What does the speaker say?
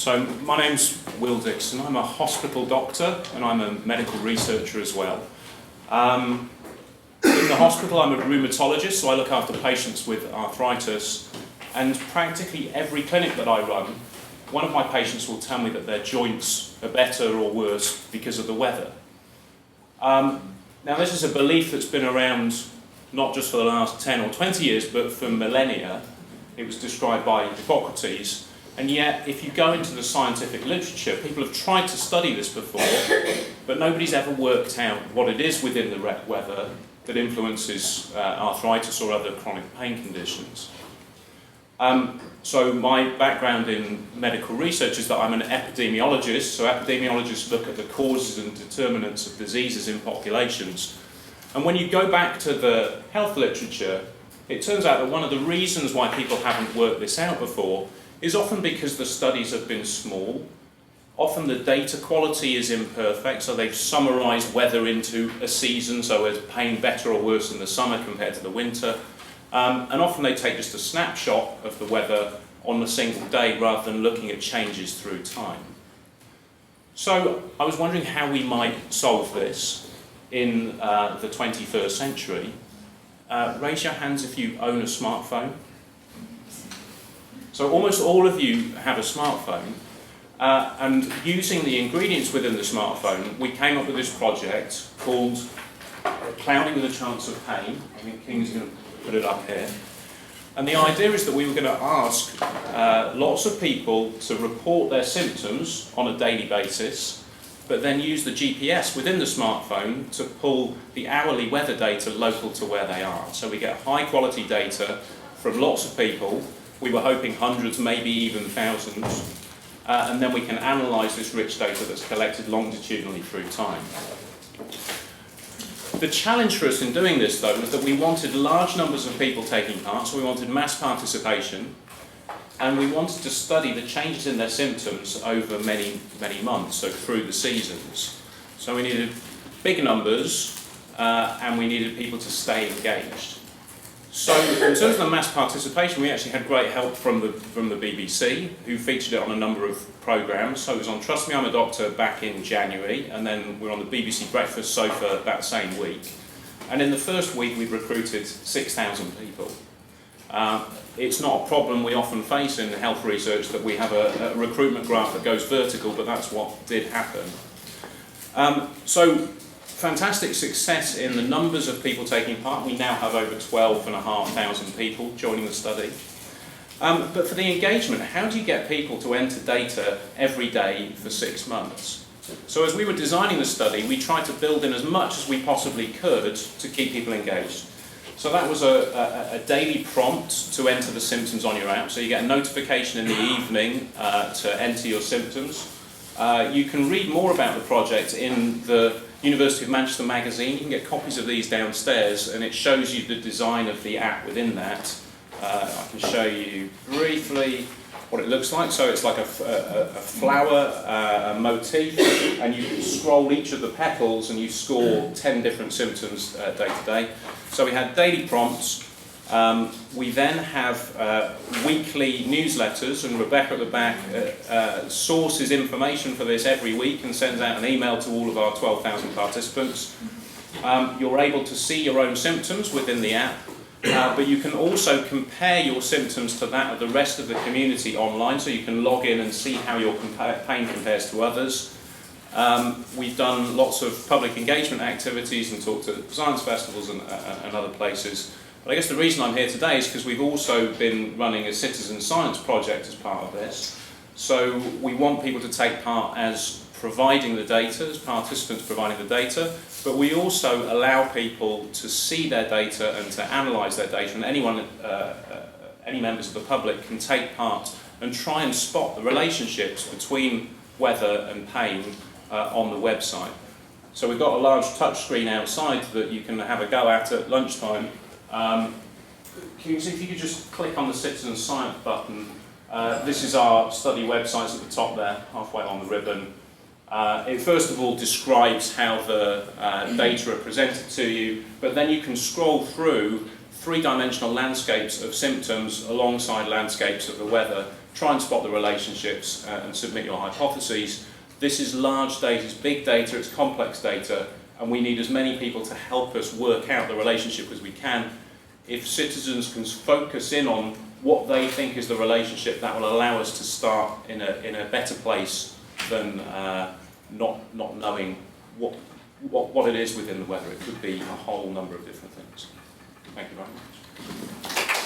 So my name's Will Dixon. I'm a hospital doctor and I'm a medical researcher as well. In the hospital I'm a rheumatologist, so I look after patients with arthritis, and practically every clinic that I run, one of my patients will tell me that their joints are better or worse because of the weather. Now this is a belief that's been around not just for the last 10 or 20 years, but for millennia. It was described by Hippocrates. And yet, if you go into the scientific literature, people have tried to study this before, but nobody's ever worked out what it is within the weather that influences arthritis or other chronic pain conditions. So my background in medical research is that I'm an epidemiologist, so epidemiologists look at the causes and determinants of diseases in populations. And when you go back to the health literature, it turns out that one of the reasons why people haven't worked this out before is often because the studies have been small. Often the data quality is imperfect, so they've summarised weather into a season, so is pain better or worse in the summer compared to the winter. And often they take just a snapshot of the weather on a single day rather than looking at changes through time. So I was wondering how we might solve this in the 21st century. Raise your hands if you own a smartphone. So almost all of you have a smartphone, and using the ingredients within the smartphone, we came up with this project called Cloudy with a Chance of Pain. I think King's going to put it up here. And the idea is that we were going to ask lots of people to report their symptoms on a daily basis, but then use the GPS within the smartphone to pull the hourly weather data local to where they are. So we get high quality data from lots of people. We were hoping hundreds, maybe even thousands, and then we can analyse this rich data that's collected longitudinally through time. The challenge for us in doing this, though, was that we wanted large numbers of people taking part, so we wanted mass participation, and we wanted to study the changes in their symptoms over many, many months, so through the seasons. So we needed big numbers, and we needed people to stay engaged. So in terms of the mass participation, we actually had great help from the BBC, who featured it on a number of programmes. So it was on Trust Me, I'm a Doctor back in January, and then we're on the BBC Breakfast Sofa that same week. And in the first week, we recruited 6,000 people. It's not a problem we often face in health research that we have a recruitment graph that goes vertical, but that's what did happen. So fantastic success in the numbers of people taking part. We now have over 12,500 people joining the study. But for the engagement, how do you get people to enter data every day for 6 months? So as we were designing the study, we tried to build in as much as we possibly could to keep people engaged. So that was a daily prompt to enter the symptoms on your app. So you get a notification in the evening to enter your symptoms. You can read more about the project in the University of Manchester magazine. You can get copies of these downstairs, and it shows you the design of the app within that. I can show you briefly what it looks like. So it's like a flower, a motif, and you can scroll each of the petals and you score 10 different symptoms day to day. So we had daily prompts. We then have weekly newsletters, and Rebecca at the back sources information for this every week and sends out an email to all of our 12,000 participants. You're able to see your own symptoms within the app, but you can also compare your symptoms to that of the rest of the community online, so you can log in and see how your pain compares to others. We've done lots of public engagement activities and talked at science festivals and other places. But I guess the reason I'm here today is because we've also been running a citizen science project as part of this. So we want people to take part as providing the data, as participants providing the data, but we also allow people to see their data and to analyse their data, and anyone, any members of the public can take part and try and spot the relationships between weather and pain on the website. So we've got a large touch screen outside that you can have a go at lunchtime. Can you see if you could just click on the Citizen Science button? This is our study website at the top there, halfway along the ribbon. It first of all describes how the data are presented to you, but then you can scroll through three-dimensional landscapes of symptoms alongside landscapes of the weather, try and spot the relationships and submit your hypotheses. This is large data, it's big data, it's complex data, and we need as many people to help us work out the relationship as we can. If citizens can focus in on what they think is the relationship, that will allow us to start in a better place than not knowing what it is within the weather. It could be a whole number of different things. Thank you very much.